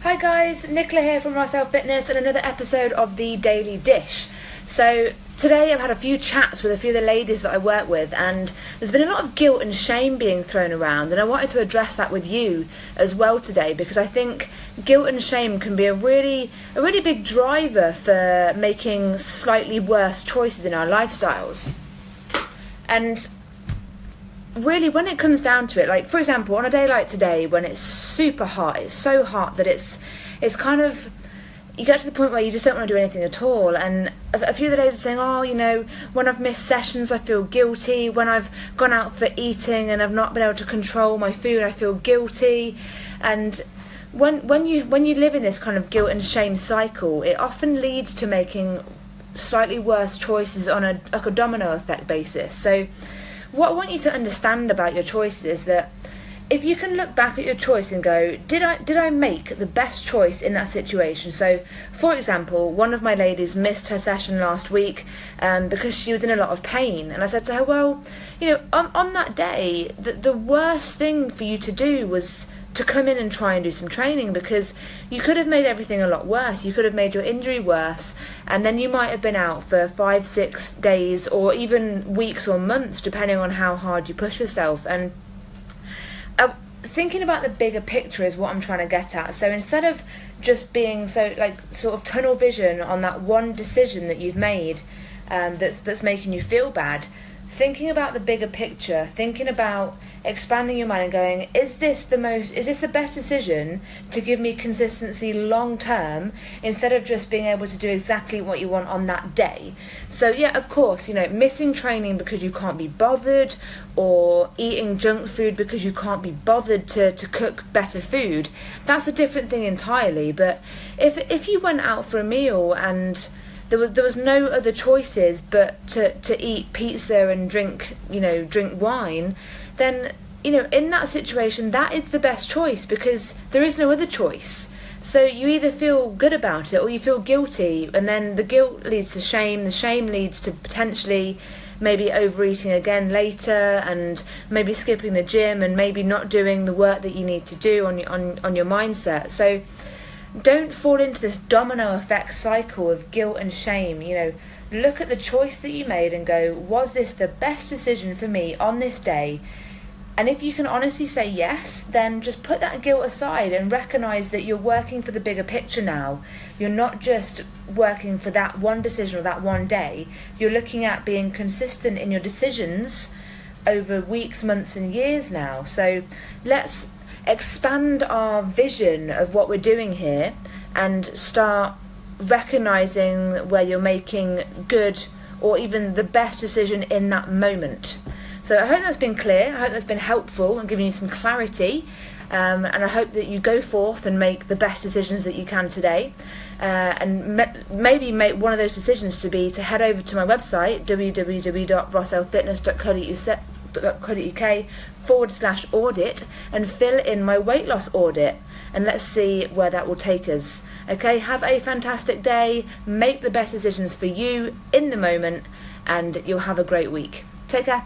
Hi guys, Nicola here from Russell Fitness and another episode of The Daily Dish. So today I've had a few chats with a few of the ladies that I work with, and there's been a lot of guilt and shame being thrown around, and I wanted to address that with you as well today, because I think guilt and shame can be a really big driver for making slightly worse choices in our lifestyles. And really, when it comes down to it, like for example, on a day like today when it's super hot, it's so hot that it's kind of, you get to the point where you just don't want to do anything at all. And a few of the ladies are saying, oh, you know, when I've missed sessions I feel guilty, when I've gone out for eating and I've not been able to control my food I feel guilty. And when you live in this kind of guilt and shame cycle, it often leads to making slightly worse choices on a domino effect basis. So what I want you to understand about your choices is that if you can look back at your choice and go, did I make the best choice in that situation? So, for example, one of my ladies missed her session last week because she was in a lot of pain. And I said to her, well, you know, on that day, the worst thing for you to do was to come in and try and do some training, because you could have made everything a lot worse. You could have made your injury worse, and then you might have been out for 5-6 days or even weeks or months, depending on how hard you push yourself. And thinking about the bigger picture is what I'm trying to get at. So instead of just being so like sort of tunnel vision on that one decision that you've made that's making you feel bad, thinking about the bigger picture, thinking about expanding your mind and going, is this the best decision to give me consistency long term, instead of just being able to do exactly what you want on that day. So yeah, of course, you know, missing training because you can't be bothered, or eating junk food because you can't be bothered to cook better food, that's a different thing entirely. But if you went out for a meal and there was no other choices but to eat pizza and drink wine, then, you know, in that situation, that is the best choice, because there is no other choice. So you either feel good about it or you feel guilty, and then the guilt leads to shame, the shame leads to potentially maybe overeating again later, and maybe skipping the gym, and maybe not doing the work that you need to do on your mindset. So don't fall into this domino effect cycle of guilt and shame. You know, look at the choice that you made and go, was this the best decision for me on this day? And if you can honestly say yes, then just put that guilt aside and recognize that you're working for the bigger picture now. You're not just working for that one decision or that one day. You're looking at being consistent in your decisions over weeks, months and years now. So let's expand our vision of what we're doing here and start recognizing where you're making good or even the best decision in that moment. So I hope that's been clear. I hope that's been helpful and giving you some clarity, and I hope that you go forth and make the best decisions that you can today, and maybe make one of those decisions to head over to my website, www.russellfitness.co.uk/audit, and fill in my weight loss audit, and let's see where that will take us. Okay, have a fantastic day, make the best decisions for you in the moment, and you'll have a great week. Take care.